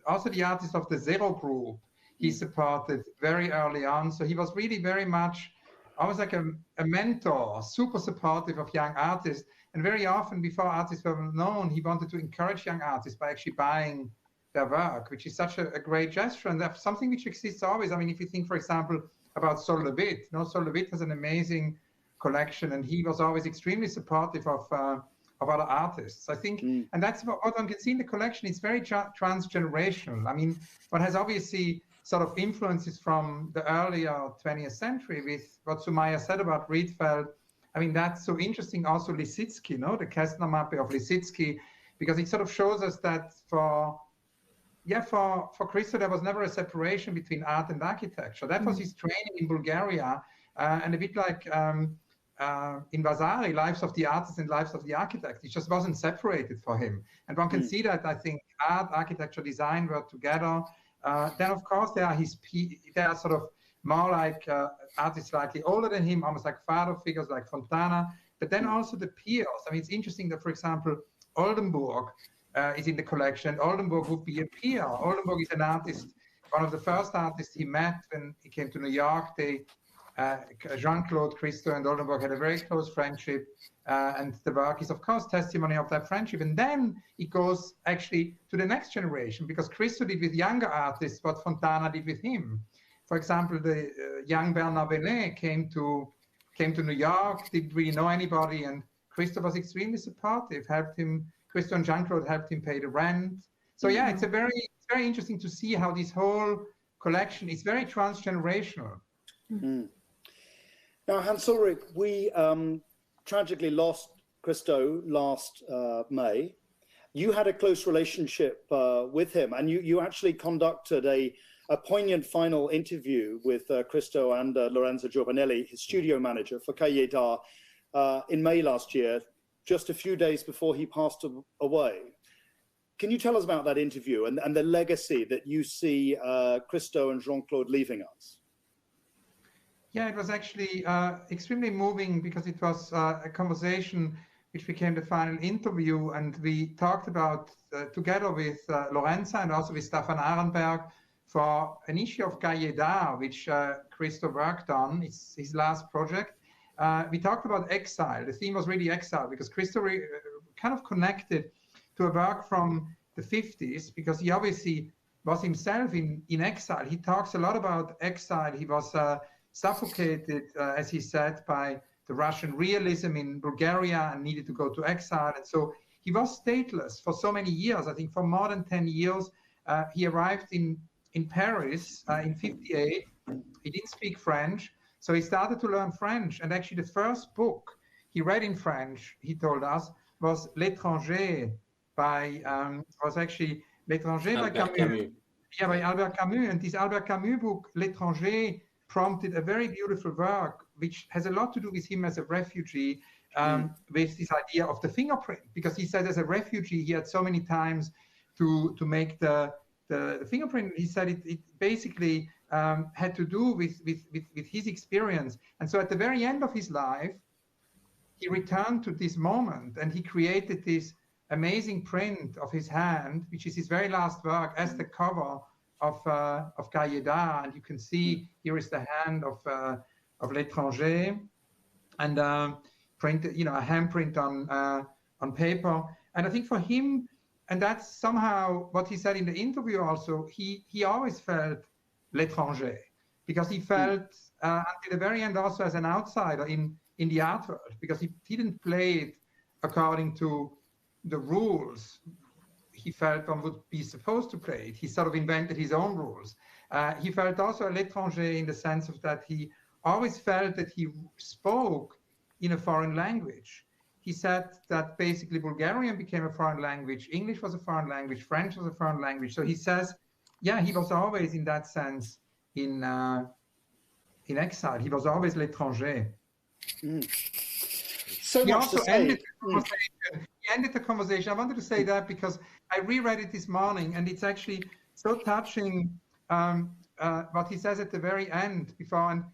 also the artist of the Zero Group, he supported very early on. So he was really very much almost like a mentor, super supportive of young artists. And very often before artists were known, he wanted to encourage young artists by actually buying their work, which is such a great gesture. And that's something which exists always. I mean, if you think, for example, about Sol LeWitt, you know, Sol LeWitt has an amazing collection, and he was always extremely supportive of other artists. I think, and that's what one can see in the collection. It's very transgenerational. I mean, one has obviously sort of influences from the earlier 20th century with what Sumayya said about Rietveld. I mean, that's so interesting. Also Lisitsky, no, the Kästner Mappe of Lisitsky, because it sort of shows us that for Christo, there was never a separation between art and architecture. That was his training in Bulgaria, and a bit like in Vasari, Lives of the Artists and Lives of the Architect. It just wasn't separated for him. And one can see that, I think, art, architecture, design were together. Then, of course, there are sort of more like artists slightly older than him, almost like father figures like Fontana, but then also the peers. I mean, it's interesting that, for example, Oldenburg is in the collection. Oldenburg would be a peer. Oldenburg is an artist, one of the first artists he met when he came to New York. Jeanne-Claude, Christo, and Oldenburg had a very close friendship, and the work is, of course, testimony of that friendship. And then it goes actually to the next generation, because Christo did with younger artists what Fontana did with him. For example, the young Bernard Benet came to New York, didn't really know anybody, and Christo was extremely supportive, helped him. Christo and Jeanne-Claude helped him pay the rent. So yeah, it's very interesting to see how this whole collection is very transgenerational. Now, Hans Ulrich, we tragically lost Christo last May. You had a close relationship with him, and you actually conducted a poignant final interview with Christo and Lorenzo Giovanelli, his studio manager for Cahiers d'Art, in May last year, just a few days before he passed away. Can you tell us about that interview and the legacy that you see Christo and Jeanne-Claude leaving us? Yeah, it was actually extremely moving, because it was a conversation which became the final interview, and we talked about, together with Lorenza and also with Stefan Arenberg, for an issue of Cahiers d'Art, which Christo worked on. It's his last project. We talked about exile. The theme was really exile, because Christo kind of connected to a work from the 50s, because he obviously was himself in exile. He talks a lot about exile. He was suffocated, as he said, by the Russian realism in Bulgaria and needed to go to exile. And so he was stateless for so many years. I think for more than 10 years. He arrived in Paris in 58. He didn't speak French. So he started to learn French. And actually the first book he read in French, he told us, was L'Étranger by, L'Étranger by Camus. Yeah, by Albert Camus. And this Albert Camus book, L'Étranger, prompted a very beautiful work, which has a lot to do with him as a refugee, with this idea of the fingerprint, because he said as a refugee, he had so many times to make the fingerprint. He said it basically had to do with his experience. And so at the very end of his life, he returned to this moment and he created this amazing print of his hand, which is his very last work, as the cover of Cahiers d'Art. And you can see here is the hand of L'Étranger, and printed, a handprint on paper. And I think for him, and that's somehow what he said in the interview also, he always felt L'Étranger, because he felt until the very end also as an outsider in the art world, because he didn't play it according to the rules he felt one would be supposed to play it. He sort of invented his own rules. He felt also L'Étranger in the sense of that he always felt that he spoke in a foreign language. He said that basically Bulgarian became a foreign language, English was a foreign language, French was a foreign language. So he says, yeah, he was always in that sense in exile. He was always L'Étranger. So he much also to say. ended the conversation. He ended the conversation. I wanted to say that because I reread it this morning, and it's actually so touching what he says at the very end before. And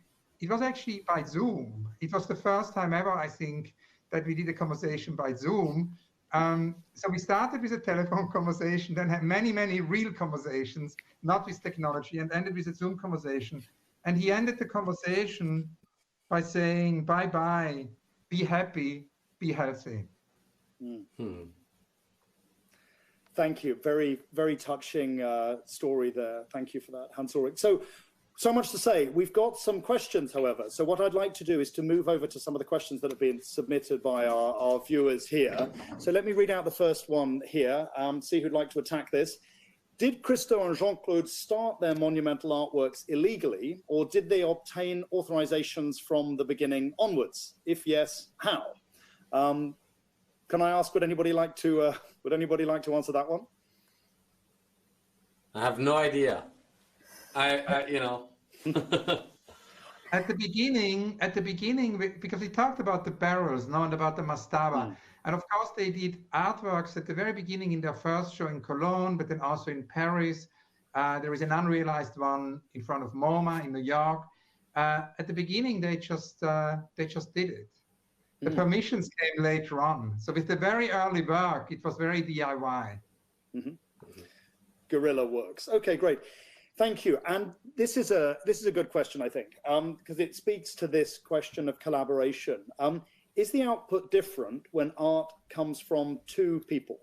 it was actually by Zoom. It was the first time ever, I think, that we did a conversation by Zoom. So we started with a telephone conversation, then had many, many real conversations, not with technology, and ended with a Zoom conversation. And he ended the conversation by saying, bye-bye, be happy, be healthy. Thank you. Very, very touching story there. Thank you for that, Hans Ulrich. So much to say. We've got some questions, however. So what I'd like to do is to move over to some of the questions that have been submitted by our viewers here. So let me read out the first one here, see who'd like to attack this. Did Christo and Jeanne-Claude start their monumental artworks illegally, or did they obtain authorizations from the beginning onwards? If yes, how? Can I ask, would anybody like to answer that one? I have no idea. You know. At the beginning, because we talked about the barrels, and about the mastaba. And of course, they did artworks at the very beginning in their first show in Cologne, but then also in Paris. There is an unrealized one in front of MoMA in New York. At the beginning, they just did it. The permissions came later on. So with the very early work, it was very DIY. Guerrilla works. Okay, great. Thank you. And this is a good question, I think, because it speaks to this question of collaboration. Is the output different when art comes from two people?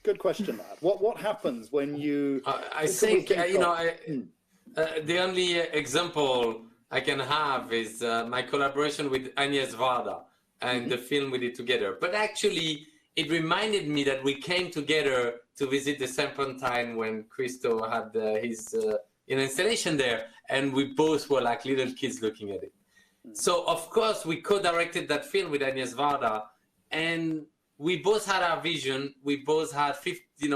Good question, Matt. What happens when you? I think the only example I can have is my collaboration with Agnes Varda and the film we did together. But actually, it reminded me that we came together to visit the Serpentine when Christo had his installation there, and we both were like little kids looking at it. So of course we co-directed that film with Agnes Varda, and we both had our vision. We both had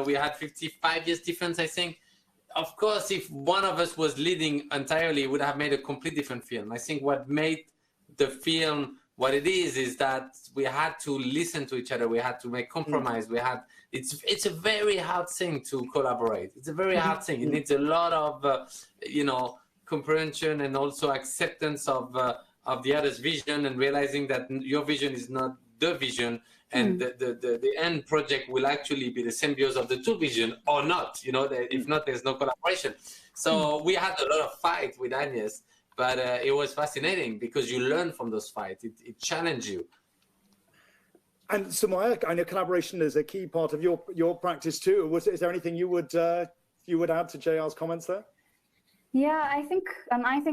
we had 55 years difference, I think. Of course, if one of us was leading entirely, it would have made a complete different film. I think what made the film what it is that we had to listen to each other. We had to make compromise. It's a very hard thing to collaborate. It's a very hard thing. It needs a lot of comprehension and also acceptance of the other's vision, and realizing that your vision is not the vision, and the end project will actually be the symbiosis of the two vision or not. If not, there's no collaboration. So we had a lot of fight with Agnes. But it was fascinating because you learn from those fights. It challenged you. And Sumayya, I know collaboration is a key part of your practice too. Is there anything you would add to JR's comments there? Yeah, I think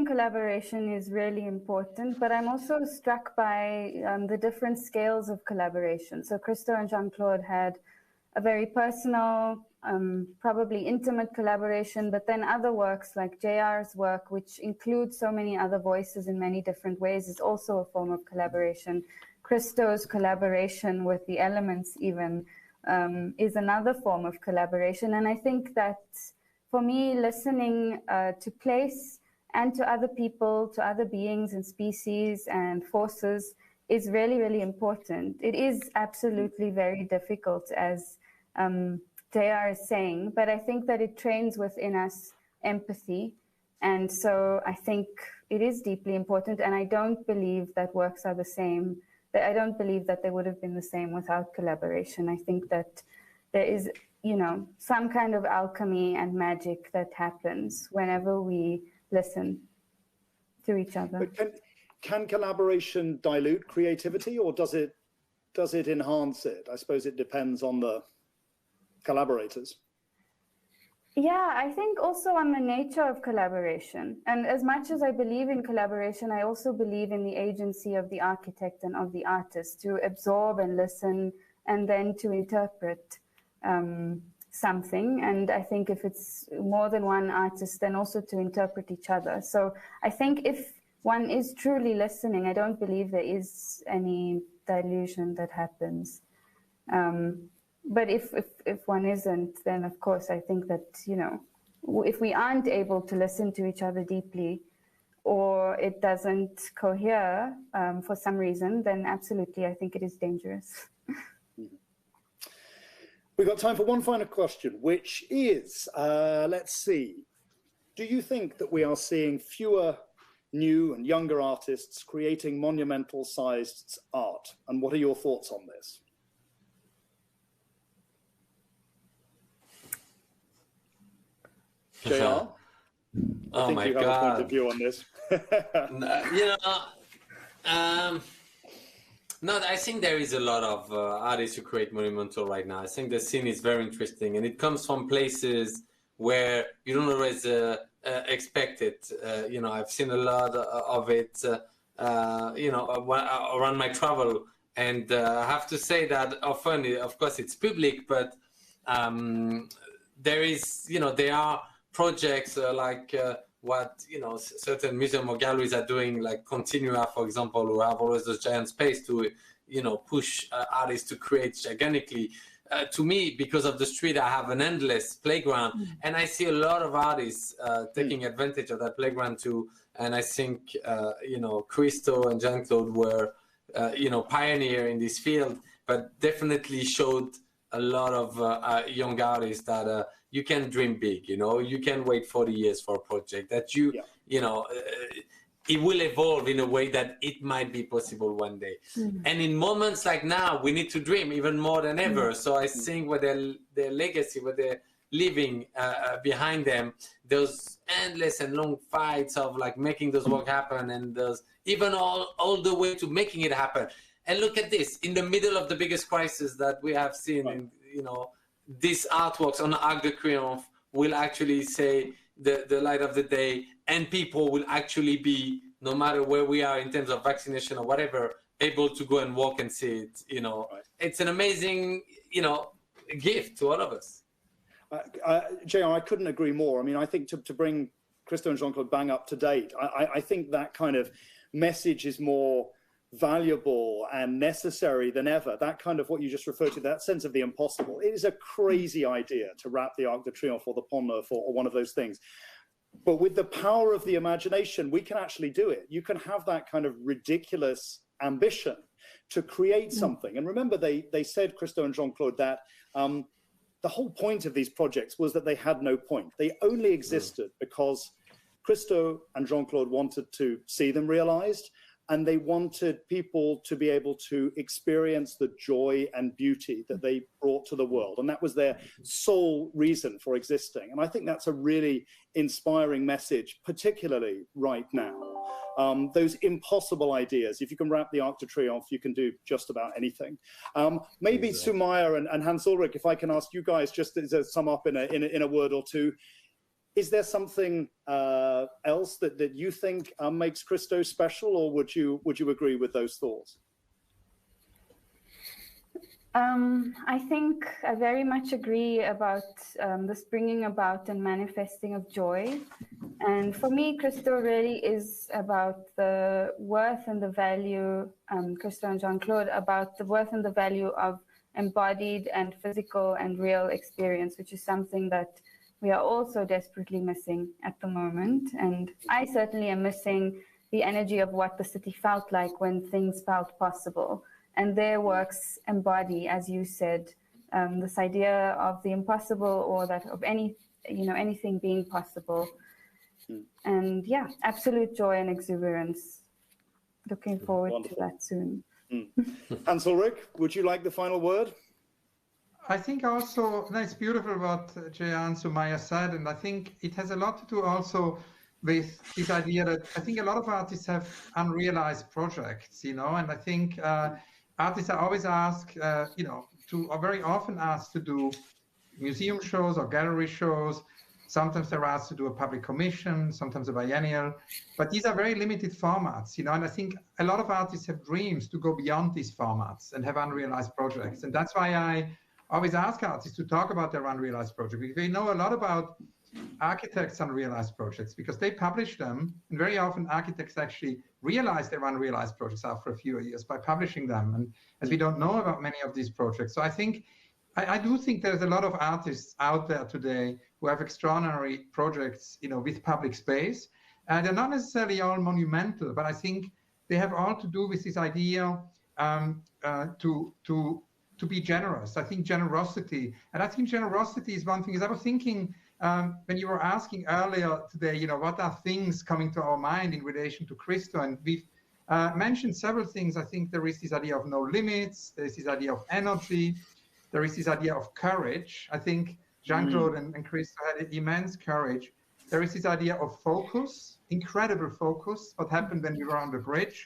collaboration is really important, but I'm also struck by the different scales of collaboration. So Christo and Jeanne-Claude had a very personal probably intimate collaboration, but then other works like JR's work, which includes so many other voices in many different ways, is also a form of collaboration. Christo's collaboration with the elements even is another form of collaboration. And I think that for me, listening to place and to other people, to other beings and species and forces is really, really important. It is absolutely very difficult, as JR is saying, but I think that it trains within us empathy. And so I think it is deeply important. And I don't believe that works are the same. I don't believe that they would have been the same without collaboration. I think that there is, you know, some kind of alchemy and magic that happens whenever we listen to each other. But can collaboration dilute creativity, or does it enhance it? I suppose it depends on the collaborators. Yeah, I think also on the nature of collaboration. And as much as I believe in collaboration, I also believe in the agency of the architect and of the artist to absorb and listen and then to interpret something. And I think if it's more than one artist, then also to interpret each other. So I think if one is truly listening, I don't believe there is any dilution that happens. But if one isn't, then of course I think that, you know, if we aren't able to listen to each other deeply, or it doesn't cohere for some reason, then absolutely I think it is dangerous. We've got time for one final question, which is, let's see, do you think that we are seeing fewer new and younger artists creating monumental-sized art? And what are your thoughts on this? JR? Oh think my you have God. a point of view on this. You know, no, I think there is a lot of artists who create monumental right now. I think the scene is very interesting, and it comes from places where you don't always expect it. You know, I've seen a lot of it, you know, around my travel, and I have to say that often, of course, it's public, but there is, you know, there are projects like what, you know, certain museum or galleries are doing, like Continua, for example, who have always those giant space to, you know, push artists to create gigantically. To me, because of the street, I have an endless playground, and I see a lot of artists taking advantage of that playground too. And I think, you know, Christo and Jeanne-Claude were, you know, pioneer in this field, but definitely showed a lot of young artists that you can dream big, you know, you can wait 40 years for a project that you know, it will evolve in a way that it might be possible one day. And in moments like now, we need to dream even more than ever. So I think with their legacy, what they're leaving behind them, those endless and long fights of like making those work happen, and those even all the way to making it happen. And look at this, in the middle of the biggest crisis that we have seen, in, you know, these artworks on the Arc de Triomphe will actually say the light of the day, and people will actually be, no matter where we are in terms of vaccination or whatever, able to go and walk and see it. You know, it's an amazing, you know, gift to all of us. JR, I couldn't agree more. I mean, I think to bring Christo and Jean-Claude bang up to date, I think that kind of message is more valuable and necessary than ever. That kind of what you just referred to, that sense of the impossible. It is a crazy idea to wrap the Arc de Triomphe or the Pont Neuf or one of those things. But with the power of the imagination, we can actually do it. You can have that kind of ridiculous ambition to create something. And remember, they said, Christo and Jean-Claude, that the whole point of these projects was that they had no point. They only existed because Christo and Jean-Claude wanted to see them realized, and they wanted people to be able to experience the joy and beauty that they brought to the world. And that was their sole reason for existing. And I think that's a really inspiring message, particularly right now. Those impossible ideas. If you can wrap the Arc de Triomphe, you can do just about anything. Maybe exactly. Sumayya and Hans Ulrich, if I can ask you guys just to sum up in a word or two. Is there something else that you think makes Christo special, or would you agree with those thoughts? I think I very much agree about this bringing about and manifesting of joy. And for me, Christo really is about the worth and the value, Christo and Jeanne-Claude, about the worth and the value of embodied and physical and real experience, which is something that we are also desperately missing at the moment. And I certainly am missing the energy of what the city felt like when things felt possible. And their works embody, as you said, this idea of the impossible, or that of anything being possible. And yeah, absolute joy and exuberance. Looking forward Wonderful. to that soon. Hans Ulrich, would you like the final word? I think also, it's beautiful what Jeanne and Sumayya said, and I think it has a lot to do also with this idea that I think a lot of artists have unrealized projects, and I think artists are always asked, are very often asked to do museum shows or gallery shows. Sometimes they're asked to do a public commission, sometimes a biennial, but these are very limited formats, and I think a lot of artists have dreams to go beyond these formats and have unrealized projects. And that's why I always ask artists to talk about their unrealized projects, because they know a lot about architects' unrealized projects, because they publish them, and very often architects actually realize their unrealized projects after a few years by publishing them, and as we don't know about many of these projects. So I think, I do think there's a lot of artists out there today who have extraordinary projects, with public space, and they're not necessarily all monumental, but I think they have all to do with this idea to be generous. I think generosity is one thing. As I was thinking, when you were asking earlier today, what are things coming to our mind in relation to Christo, and we've mentioned several things. I think there is this idea of no limits, there is this idea of energy, there is this idea of courage. I think Jeanne-Claude and Christo had immense courage. There is this idea of focus, incredible focus, what happened when we were on the bridge,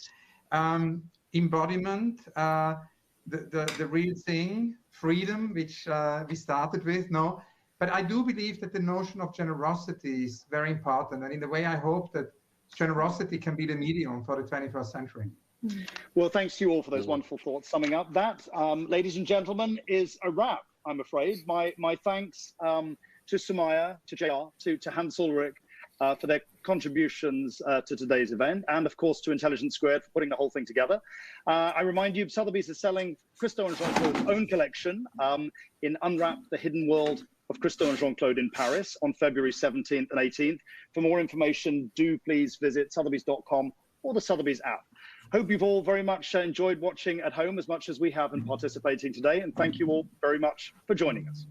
embodiment, the real thing, freedom, which we started with, But I do believe that the notion of generosity is very important. And in a way, I hope that generosity can be the medium for the 21st century. Well, thanks to you all for those wonderful thoughts. Summing up that, ladies and gentlemen, is a wrap, I'm afraid. My thanks to Sumayya, to JR, to Hans Ulrich for their contributions to today's event, and of course to Intelligence Squared for putting the whole thing together. I remind you, Sotheby's is selling Christo and Jeanne-Claude's own collection in Unwrap the Hidden World of Christo and Jeanne-Claude in Paris on February 17th and 18th. For more information, do please visit sotheby's.com or the Sotheby's app. Hope you've all very much enjoyed watching at home as much as we have and participating today, and thank you all very much for joining us.